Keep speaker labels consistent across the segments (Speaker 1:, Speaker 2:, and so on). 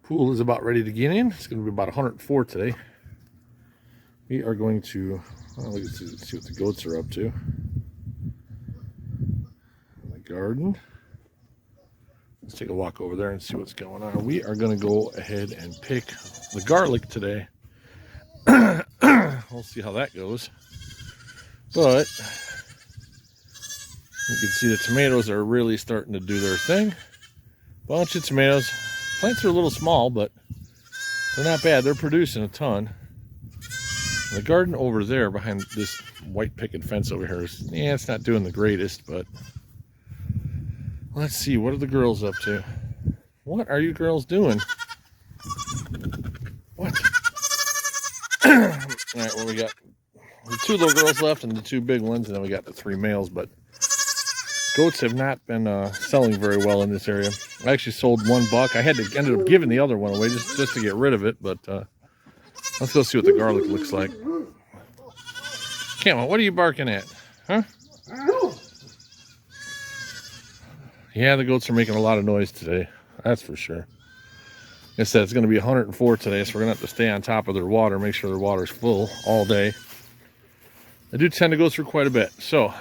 Speaker 1: Pool is about ready to get in. It's going to be about 104 today. We are going to, well, let's see what the goats are up to. In the garden. Let's take a walk over there and see what's going on. We are going to go ahead and pick the garlic today. We'll see how that goes. But you can see the tomatoes are really starting to do their thing. Bunch of tomatoes. Plants are a little small, but they're not bad. They're producing a ton. The garden over there behind this white picket fence over here is, yeah, it's not doing the greatest, but let's see. What are the girls up to? What are you girls doing? What? All right, well, we got the 2 little girls left and the 2 big ones, and then we got the 3 males, but goats have not been selling very well in this area. I actually sold 1 buck. I ended up giving the other one away just to get rid of it, but let's go see what the garlic looks like. Camel, what are you barking at? Huh? Yeah, the goats are making a lot of noise today. That's for sure. Like I said, it's going to be 104 today, so we're going to have to stay on top of their water, make sure their water's full all day. They do tend to go through quite a bit. So,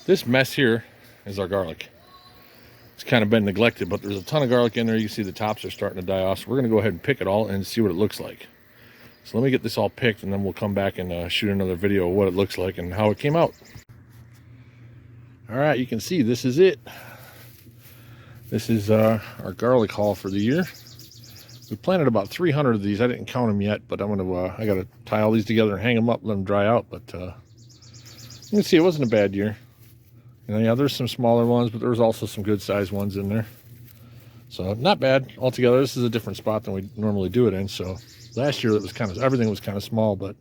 Speaker 1: this mess here is our garlic. It's kind of been neglected, but there's a ton of garlic in there. You can see the tops are starting to die off, so we're going to go ahead and pick it all and see what it looks like. So let me get this all picked, and then we'll come back and shoot another video of what it looks like and how it came out. All right, you can see this is it. This is our garlic haul for the year. We planted about 300 of these. I didn't count them yet, but I'm gonna I gotta tie all these together and hang them up, let them dry out. But you can see it wasn't a bad year. You know, yeah, there's some smaller ones, but there's also some good sized ones in there. So not bad altogether. This is a different spot than we normally do it in. So last year it was everything was kind of small, but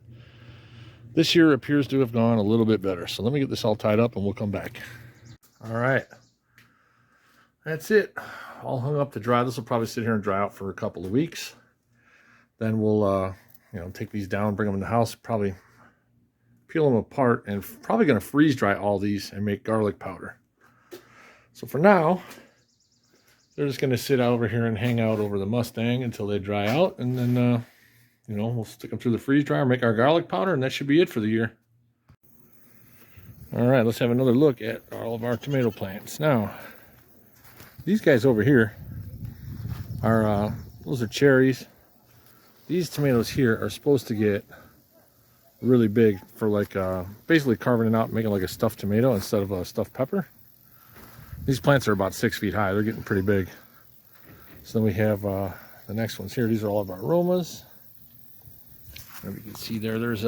Speaker 1: this year appears to have gone a little bit better. So let me get this all tied up and we'll come back. All right. That's it. All hung up to dry. This will probably sit here and dry out for a couple of weeks. Then we'll, you know, take these down, bring them in the house, probably peel them apart, and probably going to freeze dry all these and make garlic powder. So for now, they're just going to sit over here and hang out over the Mustang until they dry out, and then, you know, we'll stick them through the freeze dryer, make our garlic powder, and that should be it for the year. All right, let's have another look at all of our tomato plants. Now, these guys over here are, those are cherries. These tomatoes here are supposed to get really big for like, basically carving it out and making like a stuffed tomato instead of a stuffed pepper. These plants are about 6 feet high. They're getting pretty big. So then we have the next ones here. These are all of our aromas. And you can see there's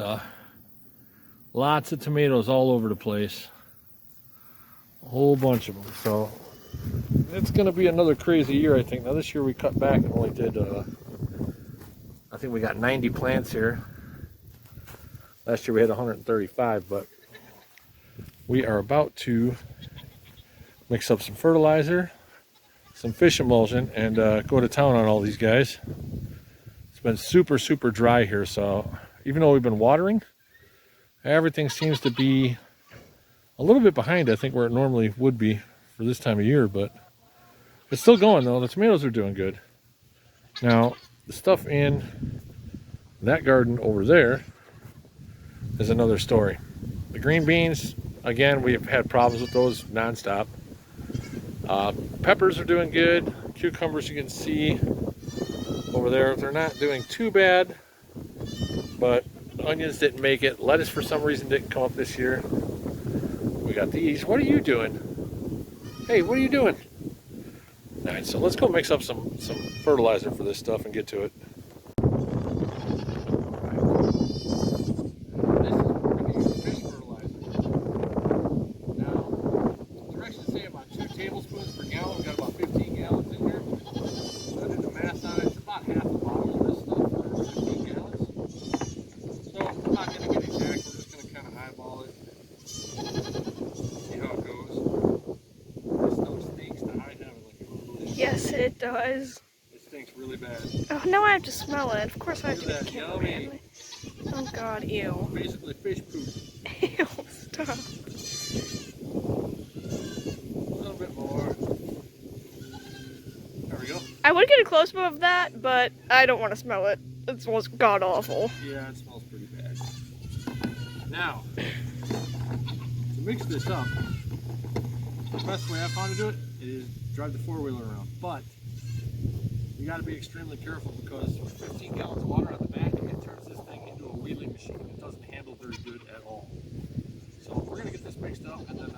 Speaker 1: lots of tomatoes all over the place. A whole bunch of them. So it's going to be another crazy year, I think. Now this year we cut back and only did, I think we got 90 plants here. Last year we had 135, but we are about to mix up some fertilizer, some fish emulsion, and go to town on all these guys. It's been super, super dry here, so even though we've been watering, everything seems to be a little bit behind, I think, where it normally would be for this time of year, but it's still going though. The tomatoes are doing good. Now, the stuff in that garden over there is another story. The green beans, again, we've had problems with those nonstop. Peppers are doing good. Cucumbers, you can see over there, they're not doing too bad, but onions didn't make it. Lettuce, for some reason, didn't come up this year. We got these. What are you doing? Hey, what are you doing? All right, so let's go mix up some fertilizer for this stuff and get to it.
Speaker 2: Yes, it does.
Speaker 1: It stinks really bad.
Speaker 2: Oh, now I have to smell it. Of course I have to
Speaker 1: Look at
Speaker 2: be
Speaker 1: that,
Speaker 2: cameraman.
Speaker 1: yummy.
Speaker 2: Oh god, ew.
Speaker 1: Basically fish poop.
Speaker 2: Ew, stop.
Speaker 1: A little bit more. There we go.
Speaker 2: I would get a close up of that, but I don't want to smell it. It smells god awful.
Speaker 1: Yeah, it smells pretty bad. Now, to mix this up, the best way I found to do it is drive the four-wheeler around. But you got to be extremely careful because with 15 gallons of water on the back, it turns this thing into a wheeling machine. It doesn't handle very good at all. So we're going to get this mixed up and then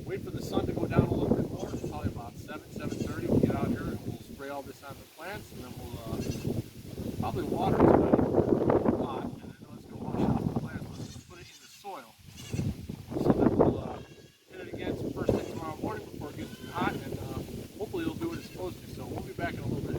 Speaker 1: wait for the sun to go down a little bit more. It's probably about 7:30. We'll get out here and we'll spray all this on the plants, and then we'll probably water it a lot, and then let's go wash off the plants. Let's put it in the soil. So then we'll hit it again first thing tomorrow morning before it gets too hot, and hopefully it'll do what it's supposed to. So we'll be back in a little bit.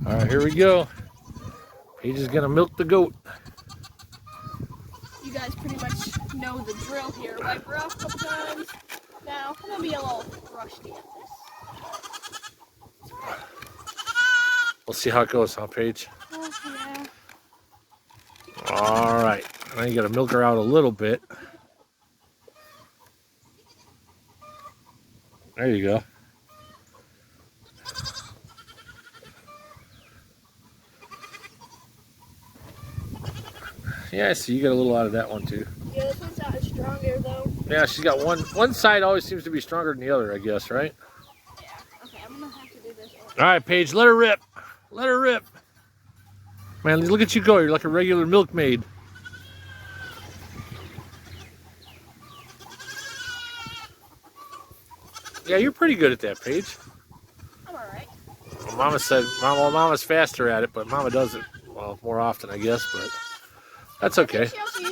Speaker 1: All right, here we go. Paige is gonna milk the goat.
Speaker 2: You guys pretty much know the drill here. Wipe her off a couple times. Now, I'm gonna be a little rusty at this.
Speaker 1: We'll see how it goes, huh, Paige?
Speaker 2: Oh, yeah.
Speaker 1: All right, now you gotta milk her out a little bit. There you go. Yeah, I see you got a little out of that one too.
Speaker 2: Yeah, this one's not as stronger though.
Speaker 1: Yeah, she's got one side always seems to be stronger than the other, I guess, right?
Speaker 2: Yeah. Okay, I'm gonna have to do this one.
Speaker 1: All right, Paige, let her rip. Let her rip. Man, look at you go. You're like a regular milkmaid. Yeah, you're pretty good at that, Paige.
Speaker 2: I'm alright.
Speaker 1: Well, Mama said, Mama's faster at it, but Mama does it, well, more often, I guess, but that's okay.
Speaker 2: She also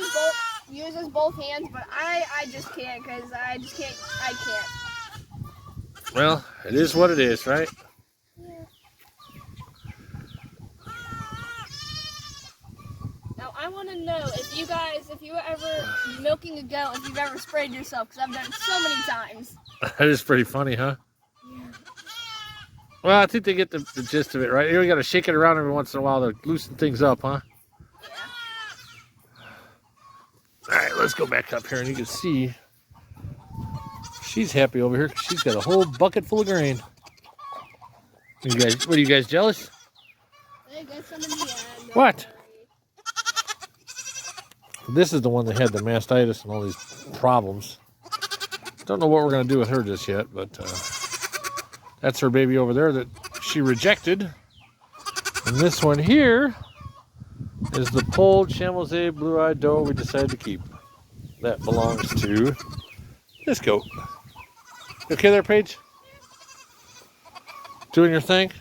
Speaker 2: uses both hands, but I just can't because I can't.
Speaker 1: Well, it is what it is, right?
Speaker 2: Yeah. Now I want to know if you were ever milking a goat, if you've ever sprayed yourself, because I've done it so many times.
Speaker 1: That is pretty funny, huh?
Speaker 2: Yeah.
Speaker 1: Well, I think they get the gist of it, right? Here we got to shake it around every once in a while to loosen things up, huh?
Speaker 2: Yeah.
Speaker 1: All right, let's go back up here and you can see she's happy over here because she's got a whole bucket full of grain. What are you guys jealous?
Speaker 2: I got some in the end.
Speaker 1: What? This is the one that had the mastitis and all these problems. Don't know what we're going to do with her just yet, but that's her baby over there that she rejected. And this one here is the polled Chamois blue-eyed doe we decided to keep. That belongs to this goat. You okay there, Paige? Doing your thing?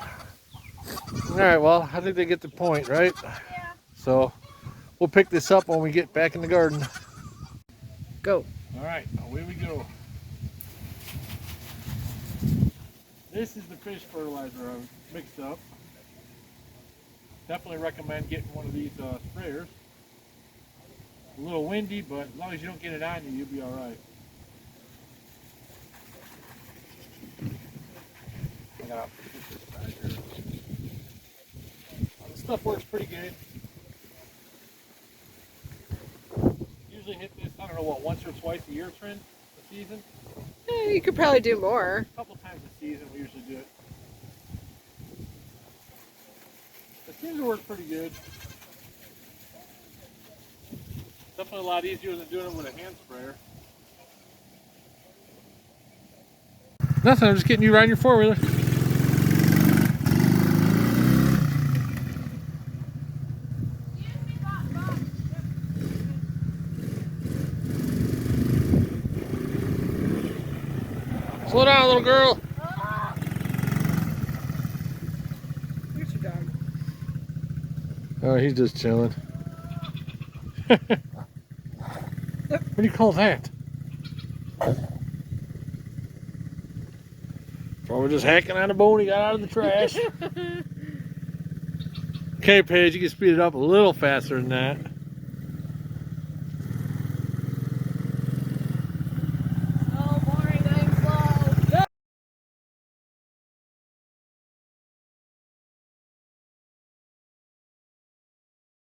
Speaker 2: Yeah.
Speaker 1: All right, well, I think they get the point, right?
Speaker 2: Yeah.
Speaker 1: So we'll pick this up when we get back in the garden.
Speaker 2: Go.
Speaker 1: All right, away we go. This is the fish fertilizer I've mixed up. Definitely recommend getting one of these sprayers. A little windy, but as long as you don't get it on you, you'll be all right. I gotta put this back here. This stuff works pretty good. Usually hit this, I don't know what, once or twice a year trend a season.
Speaker 2: You could probably do more.
Speaker 1: A couple times a season we usually do it. It seems to work pretty good. Definitely a lot easier than doing it with a hand sprayer. Nothing, I'm just getting you riding your four-wheeler. Slow down, little girl.
Speaker 2: Here's your dog.
Speaker 1: Oh, he's just chilling. What do you call that? Probably just hacking on a bone he got out of the trash. Okay, Paige, you can speed it up a little faster than that.